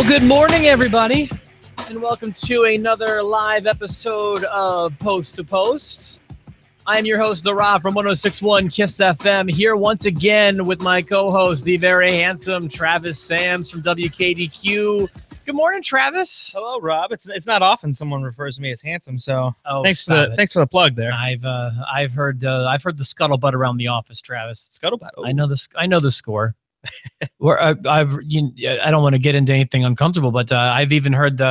Good morning, everybody, and welcome to another live episode of Post to Post. I am your host, The Rob from 106.1 KISS FM, here once again with my co-host, the very handsome Travis Sams from WKDQ. Good morning, Travis. Hello, Rob. It's not often someone refers to me as handsome, so thanks for the plug there. I've heard the scuttlebutt around the office, Travis. Scuttlebutt. Oh. I know the score. Where I don't want to get into anything uncomfortable, but I've even heard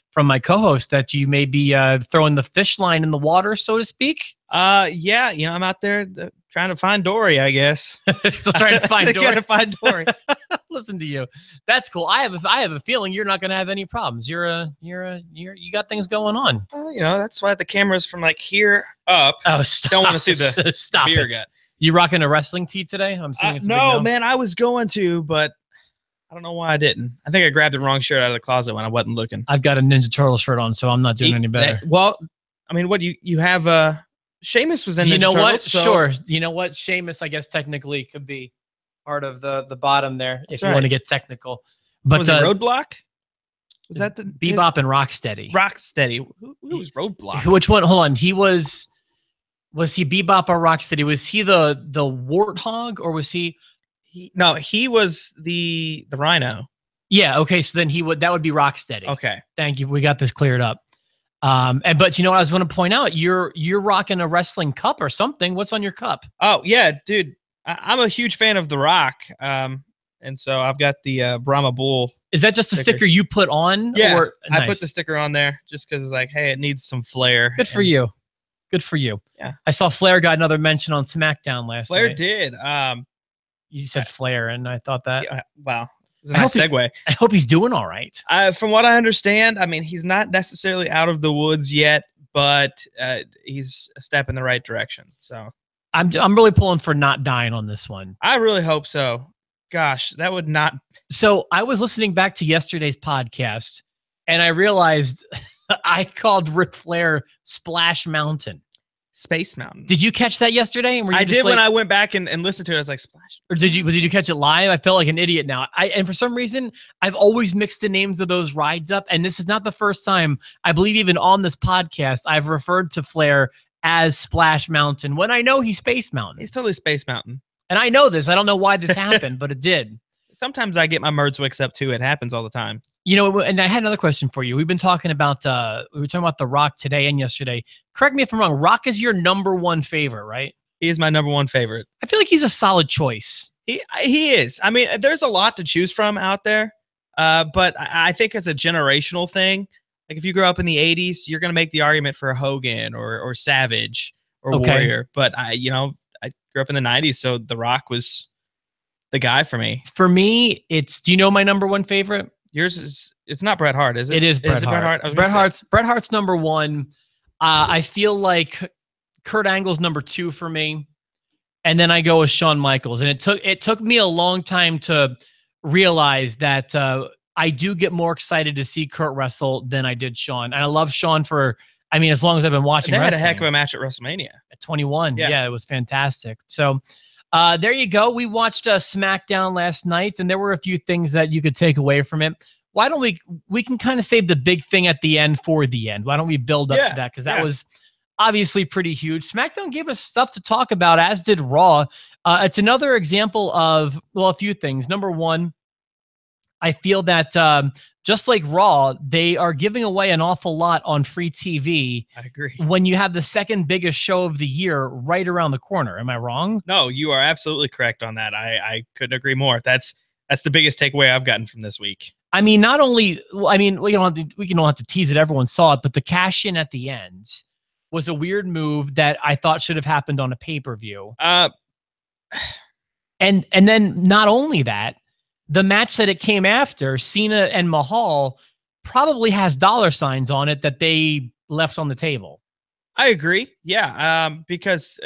from my co-host that you may be throwing the fish line in the water, so to speak. Yeah, I'm out there trying to find Dory, I guess. Still trying to find Dory. Trying to find Dory. Listen to you. That's cool. I have a feeling you're not going to have any problems. You got things going on. That's why the camera's from like here up. Oh, stop. Don't want to see the stop beer it. gut. You rocking a wrestling tee today? I'm seeing it's no, man. I was going to, but I don't know why I didn't. I think I grabbed the wrong shirt out of the closet when I wasn't looking. I've got a Ninja Turtle shirt on, so I'm not doing any better. Well, I mean, what you have? Sheamus was in. You know Turtles, what? so. Sure. You know what? Sheamus, I guess technically could be part of the bottom there if you want to get technical. But was it Roadblock? Was that the Bebop and Rocksteady? Rocksteady. Who was Roadblock? Which one? Hold on. Was he Bebop or Rocksteady? Was he the Warthog or was he? No, he was the Rhino. Yeah. Okay. So then that would be Rocksteady. Okay. Thank you. We got this cleared up. But you know what I was going to point out? You're rocking a wrestling cup or something. What's on your cup? Oh yeah, dude. I'm a huge fan of The Rock. And so I've got the Brahma Bull. Is that just a sticker you put on? Yeah. Nice. I put the sticker on there just because it's like, hey, it needs some flair. Good for you. Good for you. Yeah. I saw Flair got another mention on SmackDown last night. Flair did. You said Flair, and I thought that. Yeah, wow. It's a nice segue. I hope he's doing all right. From what I understand, I mean, he's not necessarily out of the woods yet, but he's a step in the right direction. So I'm really pulling for not dying on this one. I really hope so. Gosh, that would not. So I was listening back to yesterday's podcast, and I realized I called Ric Flair Splash Mountain. Space Mountain. Did you catch that yesterday? I did when I went back and listened to it. I was like, Splash. Or did you catch it live? I felt like an idiot now. And for some reason, I've always mixed the names of those rides up. And this is not the first time. I believe even on this podcast, I've referred to Flair as Splash Mountain when I know he's Space Mountain. He's totally Space Mountain. And I know this. I don't know why this happened, but it did. Sometimes I get my Merdswicks up too. It happens all the time. And I had another question for you. We've been talking about The Rock today and yesterday. Correct me if I'm wrong. Rock is your number one favorite, right? He is my number one favorite. I feel like he's a solid choice. He is. I mean, there's a lot to choose from out there, but I think it's a generational thing. Like if you grew up in the 80s, you're going to make the argument for Hogan or Savage or Warrior. But I grew up in the 90s, so The Rock was the guy for me. For me, do you know my number one favorite? Yours it's not Bret Hart, is it? It is Bret Hart. Bret Hart's number one. I feel like Kurt Angle's number two for me. And then I go with Shawn Michaels. And it took me a long time to realize that I do get more excited to see Kurt wrestle than I did Shawn. And I love Shawn as long as I've been watching wrestling. They had a heck of a match at WrestleMania. At 21. Yeah, it was fantastic. So there you go. We watched SmackDown last night, and there were a few things that you could take away from it. Why don't we can kind of save the big thing at the end for the end. Why don't we build up to that? Because that was obviously pretty huge. SmackDown gave us stuff to talk about, as did Raw. It's another example of, a few things. Number one, I feel that just like Raw, they are giving away an awful lot on free TV. I agree. When you have the second biggest show of the year right around the corner. Am I wrong? No, you are absolutely correct on that. I couldn't agree more. That's the biggest takeaway I've gotten from this week. I mean, not only, we don't have to tease it. Everyone saw it, but the cash in at the end was a weird move that I thought should have happened on a pay-per-view. And then not only that, the match that it came after, Cena and Mahal, probably has dollar signs on it that they left on the table. I agree. Yeah. Because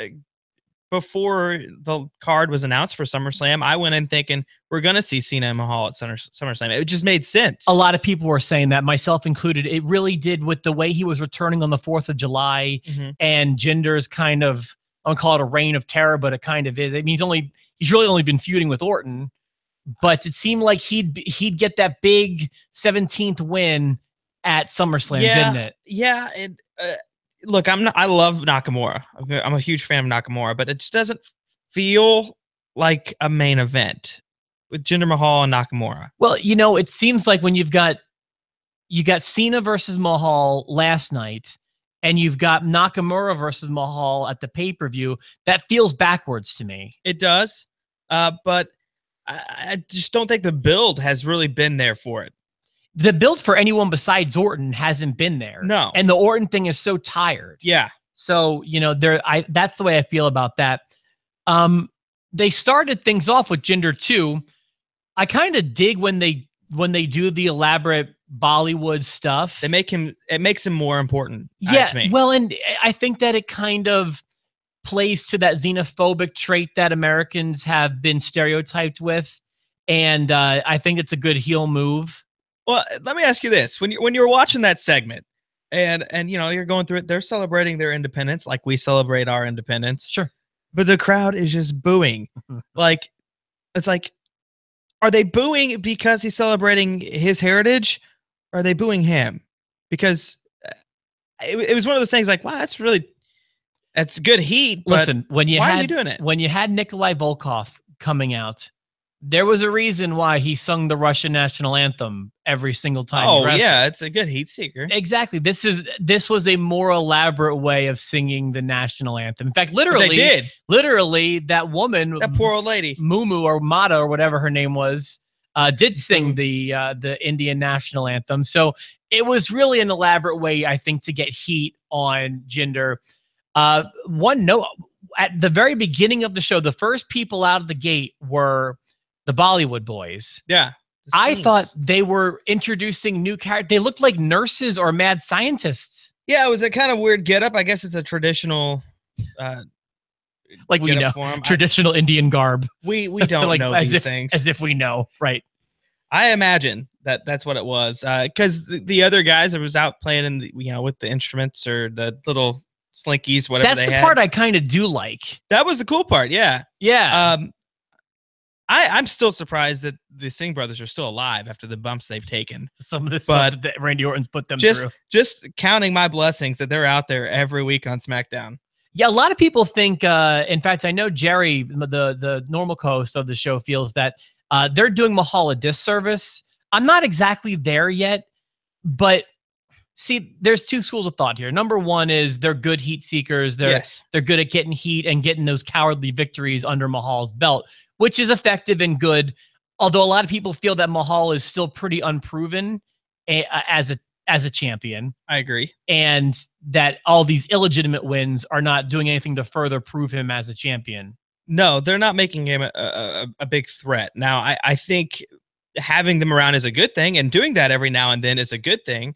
before the card was announced for SummerSlam, I went in thinking we're going to see Cena and Mahal at SummerSlam. It just made sense. A lot of people were saying that, myself included. It really did, with the way he was returning on the 4th of July and Jinder's kind of, I don't call it a reign of terror, but it kind of is. I mean, he's really only been feuding with Orton. but it seemed like he'd get that big 17th win at SummerSlam, didn't it? Yeah. Look, I love Nakamura. I'm a huge fan of Nakamura, but it just doesn't feel like a main event with Jinder Mahal and Nakamura. Well, it seems like when you got Cena versus Mahal last night, and you've got Nakamura versus Mahal at the pay-per-view, that feels backwards to me. It does, but I just don't think the build has really been there for it. The build for anyone besides Orton hasn't been there. No. And the Orton thing is so tired. Yeah. So, that's the way I feel about that. They started things off with Jinder too. I kind of dig when they do the elaborate Bollywood stuff. It makes him more important. Yeah. To me. Well, and I think that it kind of plays to that xenophobic trait that Americans have been stereotyped with. And I think it's a good heel move. Well, let me ask you this. When you're watching that segment and you're going through it, they're celebrating their independence like we celebrate our independence. Sure. But the crowd is just booing. Like, it's like, are they booing because he's celebrating his heritage? Or are they booing him? Because it was one of those things like, wow, that's good heat. Listen, why are you doing it? When you had Nikolai Volkov coming out, there was a reason why he sung the Russian national anthem every single time. Oh, yeah, it's a good heat seeker. Exactly. This was a more elaborate way of singing the national anthem. In fact, literally, that woman, that poor old lady, Mumu or Mata or whatever her name was, did sing the Indian national anthem. So it was really an elaborate way, I think, to get heat on Jinder. One note, at the very beginning of the show, the first people out of the gate were the Bollywood boys. Yeah. I thought they were introducing new characters. They looked like nurses or mad scientists. Yeah, it was a kind of weird getup. I guess it's a traditional traditional Indian garb. We don't know these things. As if we know, right? I imagine that's what it was. Because the other guys that was out playing in the, with the instruments or the little slinkies, whatever that's the part I kind of do like. That was the cool part. Yeah. Yeah. I'm still surprised that the Singh brothers are still alive after the bumps they've taken. Some of the stuff that Randy Orton's put them through. Just counting my blessings that they're out there every week on SmackDown. Yeah, a lot of people think, in fact, I know Jerry, the normal co-host of the show, feels that they're doing Mahal a disservice. I'm not exactly there yet, but see, there's two schools of thought here. Number one is they're good heat seekers. They're good at getting heat and getting those cowardly victories under Mahal's belt, which is effective and good. Although a lot of people feel that Mahal is still pretty unproven as a champion. I agree. And that all these illegitimate wins are not doing anything to further prove him as a champion. No, they're not making him a big threat. Now, I think having them around is a good thing, and doing that every now and then is a good thing.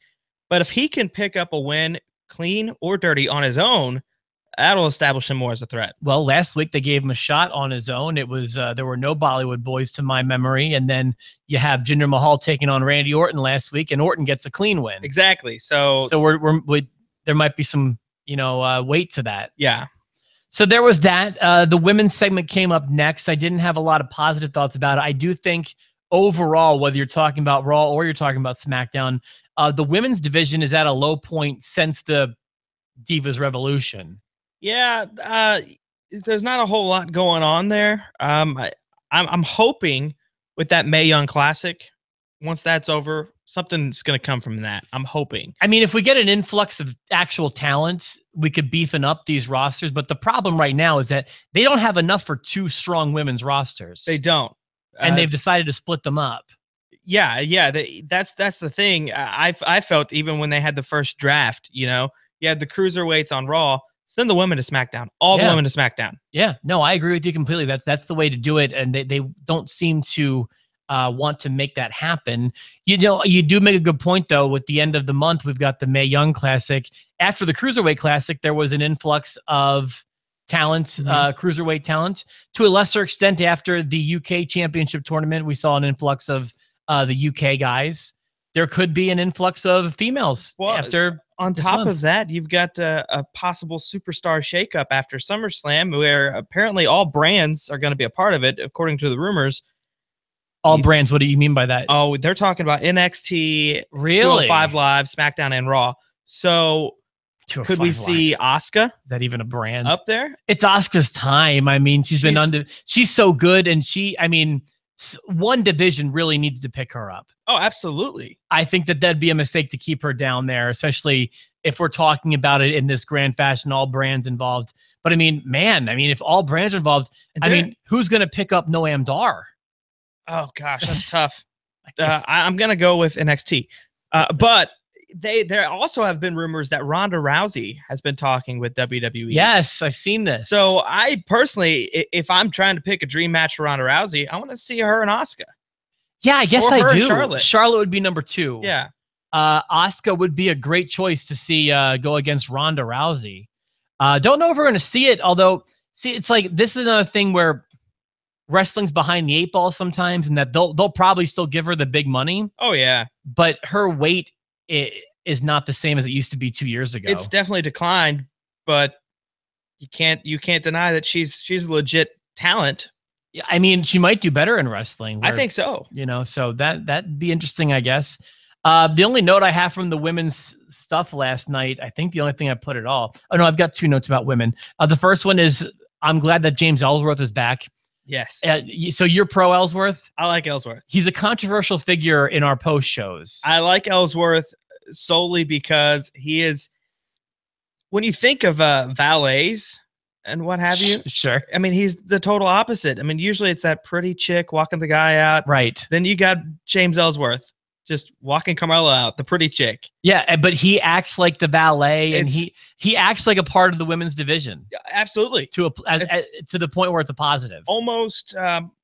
But if he can pick up a win, clean or dirty, on his own, that'll establish him more as a threat. Well, last week they gave him a shot on his own. It was there were no Bollywood boys to my memory, and then you have Jinder Mahal taking on Randy Orton last week, and Orton gets a clean win. Exactly. So we there might be some weight to that. Yeah. So there was that. The women's segment came up next. I didn't have a lot of positive thoughts about it. I do think overall, whether you're talking about Raw or you're talking about SmackDown, the women's division is at a low point since the Divas Revolution. Yeah, there's not a whole lot going on there. I'm hoping with that Mae Young Classic, once that's over, something's going to come from that. I'm hoping. I mean, if we get an influx of actual talent, we could beefen up these rosters. But the problem right now is that they don't have enough for two strong women's rosters. They don't. And they've decided to split them up. Yeah. That's the thing. I felt even when they had the first draft, you had the cruiserweights on Raw. Send the women to SmackDown. All the women to SmackDown. Yeah. No, I agree with you completely. That's the way to do it. And they don't seem to want to make that happen. You do make a good point, though. With the end of the month, we've got the Mae Young Classic. After the Cruiserweight Classic, there was an influx of talent, cruiserweight talent. To a lesser extent, after the UK Championship Tournament, we saw an influx of the UK guys. There could be an influx of females after. On top of that, you've got a possible superstar shakeup after SummerSlam, where apparently all brands are going to be a part of it, according to the rumors. All brands. What do you mean by that? Oh, they're talking about NXT, really? 205 Live, SmackDown, and Raw. So could we see Asuka? Is that even a brand up there? It's Asuka's time. I mean, she's so good, and one division really needs to pick her up. Oh, absolutely. I think that'd be a mistake to keep her down there, especially if we're talking about it in this grand fashion, all brands involved. But I mean, if all brands are involved, who's going to pick up Noam Dar? Oh gosh, that's tough. I'm going to go with NXT. But there also have been rumors that Ronda Rousey has been talking with WWE. Yes, I've seen this. So I personally, if I'm trying to pick a dream match for Ronda Rousey, I want to see her and Asuka. Yeah, I guess I do. Charlotte would be number 2. Yeah. Asuka would be a great choice to see go against Ronda Rousey. Don't know if we're going to see it, although, it's like this is another thing where wrestling's behind the 8 ball sometimes, and that they'll probably still give her the big money. Oh, yeah. But her weight is not the same as it used to be 2 years ago. It's definitely declined, but you can't deny that she's a legit talent. Yeah, I mean, she might do better in wrestling. I think so. So that'd be interesting, I guess. The only note I have from the women's stuff last night, I think the only thing I put it all. Oh no, I've got 2 notes about women. The first one is I'm glad that James Ellsworth is back. Yes. So you're pro Ellsworth? I like Ellsworth. He's a controversial figure in our post shows. I like Ellsworth solely because he is, when you think of valets and what have you, sure. I mean, he's the total opposite. I mean, usually it's that pretty chick walking the guy out. Right. Then you got James Ellsworth just walking Carmella out, the pretty chick. Yeah, but he acts like the valet, and he acts like a part of the women's division. Absolutely. To the point where it's a positive. Almost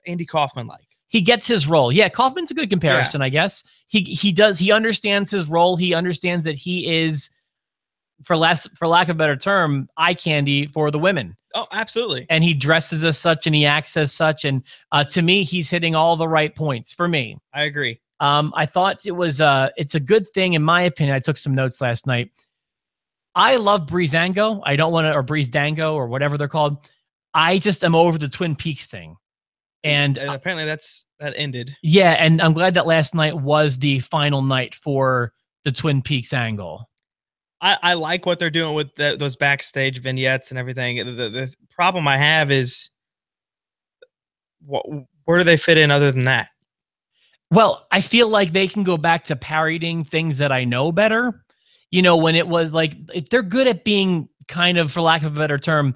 Andy Kaufman-like. He gets his role. Yeah, Kaufman's a good comparison, I guess. He understands his role. He understands that he is, for lack of a better term, eye candy for the women. Oh, absolutely. And he dresses as such, and he acts as such. And to me, he's hitting all the right points for me. I agree. I thought it's a good thing, in my opinion. I took some notes last night. I love Breezango. or Breezango, or whatever they're called. I just am over the Twin Peaks thing. And apparently that ended. Yeah, and I'm glad that last night was the final night for the Twin Peaks angle. I like what they're doing with those backstage vignettes and everything. The problem I have is, where do they fit in other than that? Well, I feel like they can go back to parodying things that I know better. When it was like, they're good at being kind of, for lack of a better term,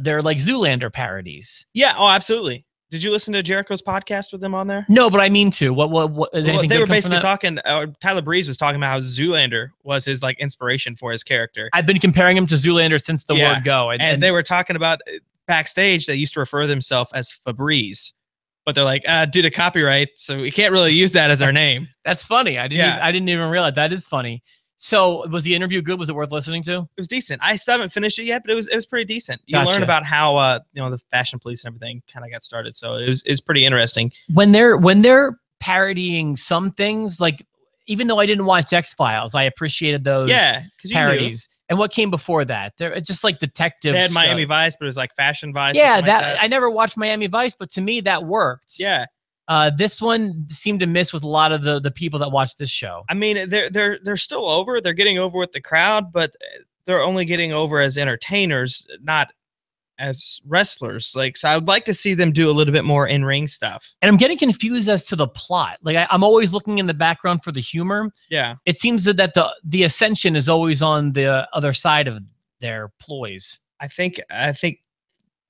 they're like Zoolander parodies. Yeah. Oh, absolutely. Did you listen to Jericho's podcast with them on there? No, but I mean to. What is anything they were basically talking. Tyler Breeze was talking about how Zoolander was his inspiration for his character. I've been comparing him to Zoolander since the word go. And they were talking about backstage. They used to refer themselves as Febreze, but they're like, due to copyright, so we can't really use that as our name. That's funny. I didn't even realize. That is funny. So was the interview good? Was it worth listening to? It was decent. I still haven't finished it yet, but it was pretty decent. You learn about how the fashion police and everything kind of got started. So it's pretty interesting. When they're parodying some things, like, even though I didn't watch X-Files, I appreciated those parodies. And what came before that? It's just like detective. They had Miami Vice, but it was like Fashion Vice. Yeah, I never watched Miami Vice, but to me that worked. Yeah. This one seemed to miss with a lot of the people that watch this show. I mean, they're still over. They're getting over with the crowd, but they're only getting over as entertainers, not as wrestlers. So I would like to see them do a little bit more in-ring stuff. And I'm getting confused as to the plot. I'm always looking in the background for the humor. Yeah. It seems that the Ascension is always on the other side of their ploys. I think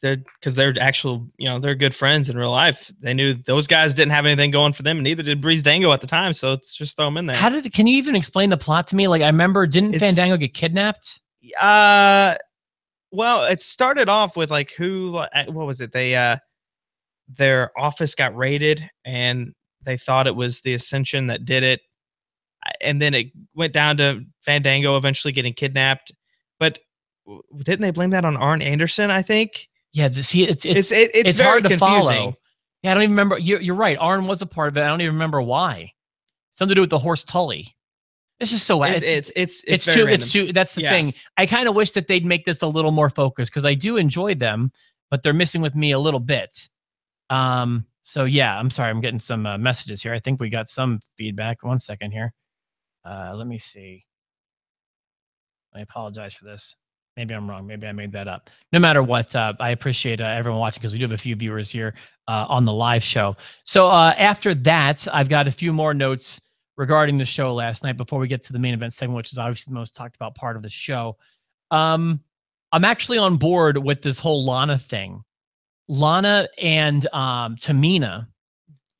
because they're actual, they're good friends in real life. They knew those guys didn't have anything going for them, and neither did Breezango at the time. So let's just throw them in there. Can you even explain the plot to me? I remember, didn't Fandango get kidnapped? Well, it started off with what was it? Their office got raided, and they thought it was the Ascension that did it. And then it went down to Fandango eventually getting kidnapped. But didn't they blame that on Arn Anderson, I think? Yeah, it's very hard to confusing. Follow. Yeah, I don't even remember. You're right. Arn was a part of it. I don't even remember why. Something to do with the horse Tully. It's just so it's too. That's the thing. I kind of wish that they'd make this a little more focused, because I do enjoy them, but they're missing with me a little bit. So yeah, I'm sorry. I'm getting some messages here. I think we got some feedback. 1 second here. Let me see. I apologize for this. Maybe I'm wrong. Maybe I made that up. No matter what, I appreciate everyone watching because we do have a few viewers here on the live show. So after that, I've got a few more notes regarding the show last night before we get to the main event segment, which is obviously the most talked about part of the show. I'm actually on board with this whole Lana thing. Lana and Tamina,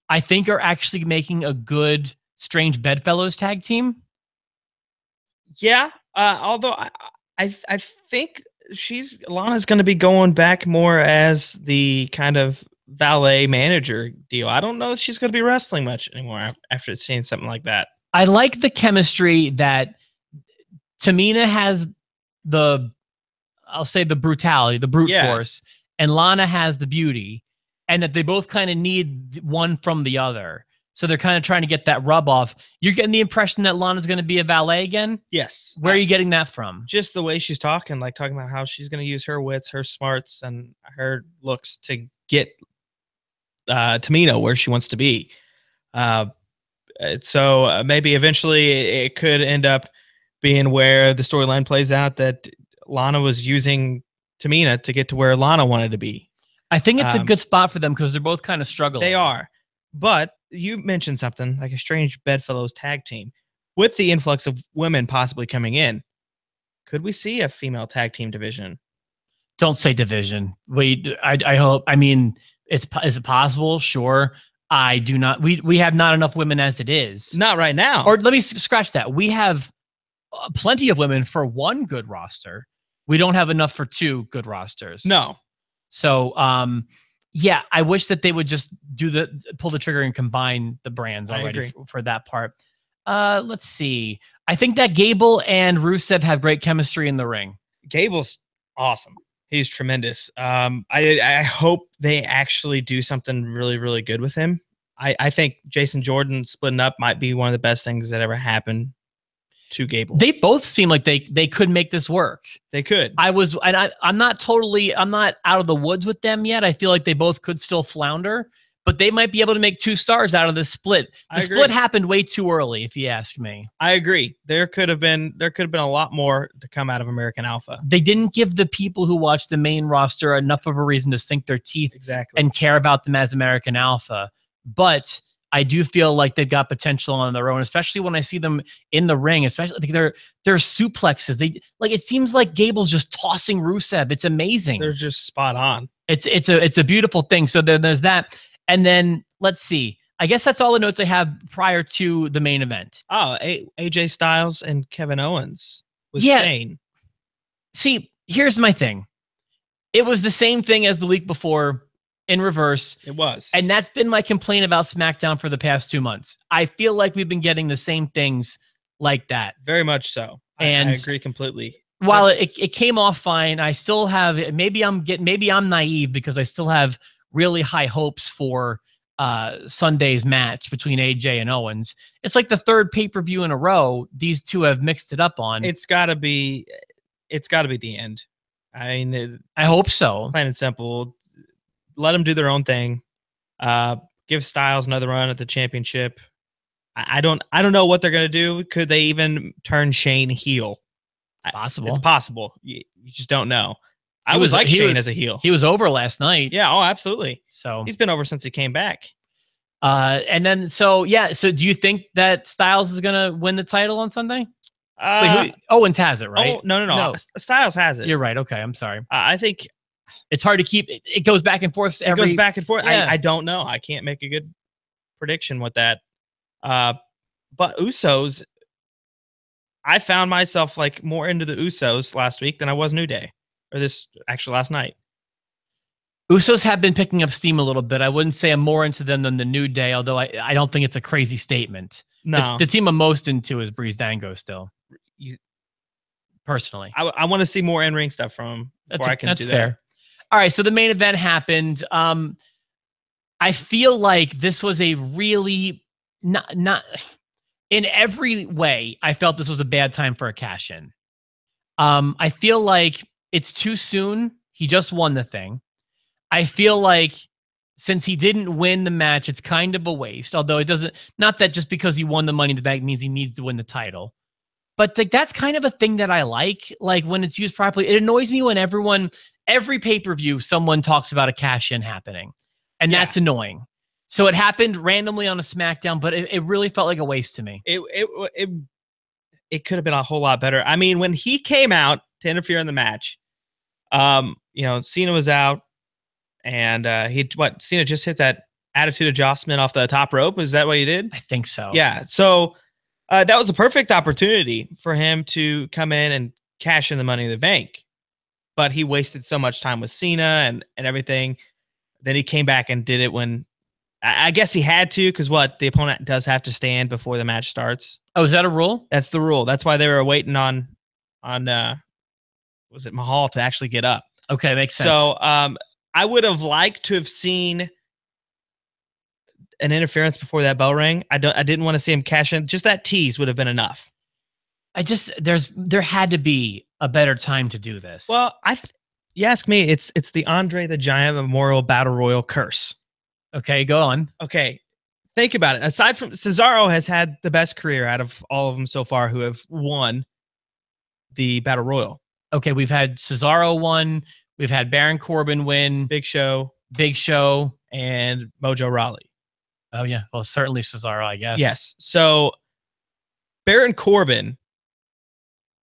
I think, are actually making a good Strange Bedfellows tag team. Yeah, although I think Lana's going to be going back more as the kind of valet manager deal. I don't know that she's going to be wrestling much anymore after seeing something like that. I like the chemistry that Tamina has, I'll say the brutality, the brute force, and Lana has the beauty, and that they both kind of need one from the other. So they're kind of trying to get that rub off. You're getting the impression that Lana's going to be a valet again? Yes. Where are you getting that from? Just the way she's talking about how she's going to use her wits, her smarts, and her looks to get Tamina where she wants to be. So maybe eventually it could end up being where the storyline plays out that Lana was using Tamina to get to where Lana wanted to be. I think it's a good spot for them because they're both kind of struggling. They are. But you mentioned something like a Strange Bedfellows tag team. With the influx of women possibly coming in, could we see a female tag team division? Don't say division. I hope. I mean, is it possible? Sure. I do not. We have not enough women as it is. Not right now. Or let me scratch that. We have plenty of women for one good roster. We don't have enough for two good rosters. No. So, yeah, I wish that they would just pull the trigger and combine the brands already for that part. Let's see. I think that Gable and Rusev have great chemistry in the ring. Gable's awesome. He's tremendous. I hope they actually do something really, really good with him. I think Jason Jordan splitting up might be one of the best things that ever happened to Gable. They both seem like they could make this work. They could. I'm not out of the woods with them yet. I feel like they both could still flounder, but they might be able to make 2 stars out of this split. The split happened way too early, if you ask me. I agree. There could have been a lot more to come out of American Alpha. They didn't give the people who watch the main roster enough of a reason to sink their teeth and care about them as American Alpha. But I do feel like they've got potential on their own, especially when I see them in the ring. Especially like their suplexes. It seems like Gable's just tossing Rusev. It's amazing. They're just spot on. It's a beautiful thing. So there's that. And then let's see. I guess that's all the notes I have prior to the main event. Oh, AJ Styles and Kevin Owens with Shane. See, here's my thing. It was the same thing as the week before in reverse. It was. And that's been my complaint about SmackDown for the past 2 months. I feel like we've been getting the same things like that. Very much so. And I agree completely. While it came off fine, I still have, maybe I'm naive because I still have really high hopes for Sunday's match between AJ and Owens. It's like the third pay-per-view in a row these two have mixed it up on. It's got to be the end. I mean, I hope so. Plain and simple. Let them do their own thing. Give Styles another run at the championship. I don't know what they're gonna do. Could they even turn Shane heel? Possible. It's possible. You just don't know. I was like Shane as a heel. He was over last night. Yeah. Oh, absolutely. So he's been over since he came back. And then so do you think that Styles is gonna win the title on Sunday? Wait, Owens has it, right? Oh, no. Styles has it. You're right. Okay, I'm sorry. I think it's hard to keep. It goes back and forth. It goes back and forth. Yeah. I don't know. I can't make a good prediction with that. But Usos, I found myself like more into the Usos last week than I was New Day, or last night. Usos have been picking up steam a little bit. I wouldn't say I'm more into them than the New Day, although I don't think it's a crazy statement. No, the team I'm most into is Breeze Dango still. Personally, I want to see more in-ring stuff from him before I can do that. Fair. All right, so the main event happened. I feel like this was a really not in every way. I felt this was a bad time for a cash-in. I feel like it's too soon. He just won the thing. I feel like since he didn't win the match, it's kind of a waste. Although it doesn't, not that just because he won the Money in the Bank means he needs to win the title. But like, that's kind of a thing that I like when it's used properly. It annoys me when every pay-per-view, someone talks about a cash-in happening. And that's annoying. So it happened randomly on a SmackDown, but it really felt like a waste to me. It could have been a whole lot better. I mean, when he came out to interfere in the match, Cena was out, and Cena just hit that attitude adjustment off the top rope. Is that what he did? I think so. Yeah. So that was a perfect opportunity for him to come in and cash in the Money in the Bank. But he wasted so much time with Cena and everything. Then he came back and did it when I guess he had to, because the opponent does have to stand before the match starts. Oh, is that a rule? That's the rule. That's why they were waiting on was it Mahal to actually get up? Okay, makes sense. So I would have liked to have seen an interference before that bell rang. I didn't want to see him cash in. Just that tease would have been enough. There had to be a better time to do this. Well, you ask me, it's the Andre the Giant Memorial Battle Royal curse. Okay, go on. Okay, think about it. Aside from Cesaro has had the best career out of all of them so far who have won the Battle Royal. Okay, we've had Cesaro win. We've had Baron Corbin win. Big Show, and Mojo Rawley. Oh, yeah. Well, certainly Cesaro, I guess. Yes. So Baron Corbin,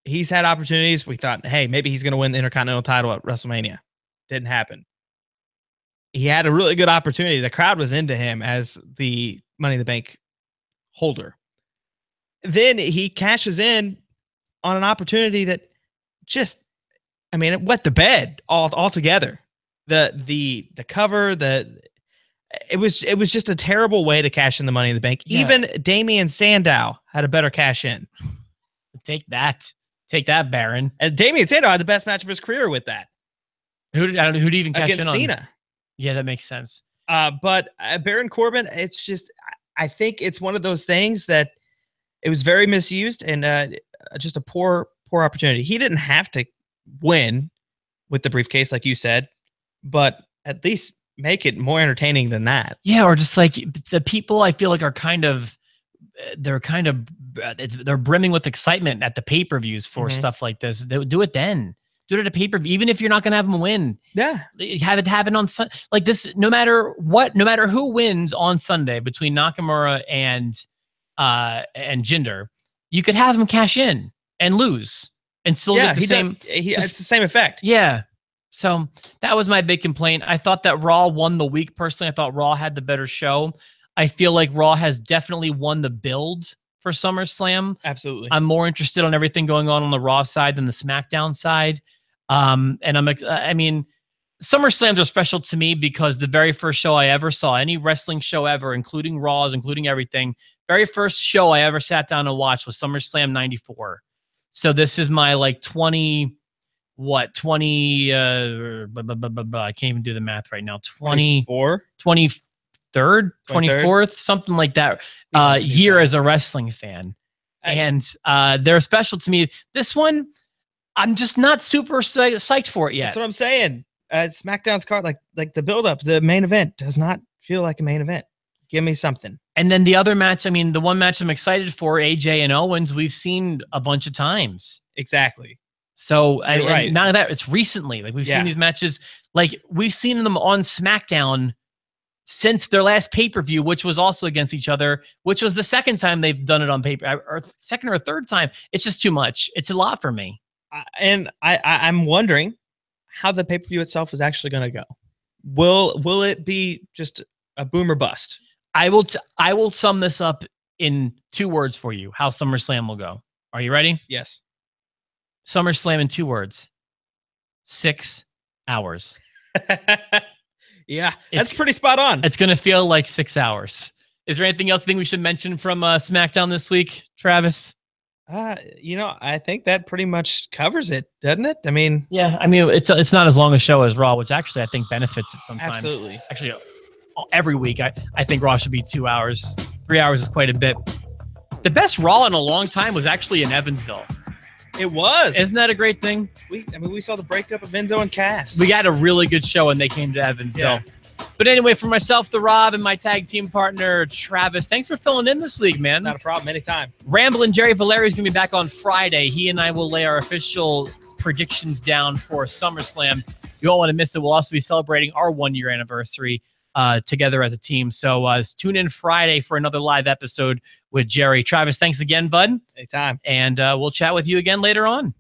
he's had opportunities. We thought, hey, maybe he's going to win the Intercontinental title at WrestleMania. Didn't happen. He had a really good opportunity. The crowd was into him as the Money in the Bank holder. Then he cashes in on an opportunity that just, it wet the bed altogether. The cover, it was just a terrible way to cash in the Money in the Bank. Yeah. Even Damian Sandow had a better cash in. Take that, Baron. And Damian Sandow had the best match of his career with that. Who'd even cash in on? Against Cena. Yeah, that makes sense. But Baron Corbin, it's just, I think it's one of those things that it was very misused and just a poor opportunity. He didn't have to win with the briefcase, like you said, but at least make it more entertaining than that. Yeah, or just like the people I feel like are they're brimming with excitement at the pay-per-views for stuff like this. They do it then. Do it at a pay-per-view, even if you're not going to have them win. Yeah. Have it happen on like this, no matter who wins on Sunday between Nakamura and Jinder, you could have him cash in and lose and still get the same. It's the same effect. Yeah. So that was my big complaint. I thought that Raw won the week. Personally, I thought Raw had the better show. I feel like Raw has definitely won the build for SummerSlam. Absolutely. I'm more interested on everything going on the Raw side than the SmackDown side. And SummerSlams are special to me because the very first show I ever saw, any wrestling show ever, including Raws, including everything, very first show I ever sat down and watched was SummerSlam 94. So this is my I can't even do the math right now. 24? 23rd, 24th, something like that, year as a wrestling fan. And they're special to me. This one, I'm just not super psyched for it yet. That's what I'm saying. SmackDown's card, like the build-up, the main event does not feel like a main event. Give me something. And then the other match, the one match I'm excited for, AJ and Owens, we've seen a bunch of times. Exactly. So right. None of that. It's recently. Like we've seen these matches. Like we've seen them on SmackDown since their last pay-per-view, which was also against each other, which was the second time they've done it on paper, or second or third time. It's just too much. It's a lot for me. And I'm wondering how the pay-per-view itself is actually going to go. Will it be just a boom or bust? I will sum this up in 2 words for you, how SummerSlam will go. Are you ready? Yes. SummerSlam in 2 words. 6 hours. Yeah, that's pretty spot on. It's going to feel like 6 hours. Is there anything else you think we should mention from SmackDown this week, Travis? I think that pretty much covers it, doesn't it? Yeah, it's not as long a show as Raw, which actually I think benefits it sometimes. Absolutely. Actually, every week I think Raw should be 2 hours. 3 hours is quite a bit. The best Raw in a long time was actually in Evansville. It was. Isn't that a great thing? We saw the breakup of Enzo and Cass. We got a really good show when they came to Evansville. Yeah. But anyway, for myself, the Rob, and my tag team partner, Travis, thanks for filling in this week, man. Not a problem. Anytime. Ramblin' Jerry Valeri is going to be back on Friday. He and I will lay our official predictions down for SummerSlam. You won't want to miss it. We'll also be celebrating our 1-year anniversary together as a team. So tune in Friday for another live episode with Jerry. Travis, thanks again, bud. Anytime. And we'll chat with you again later on.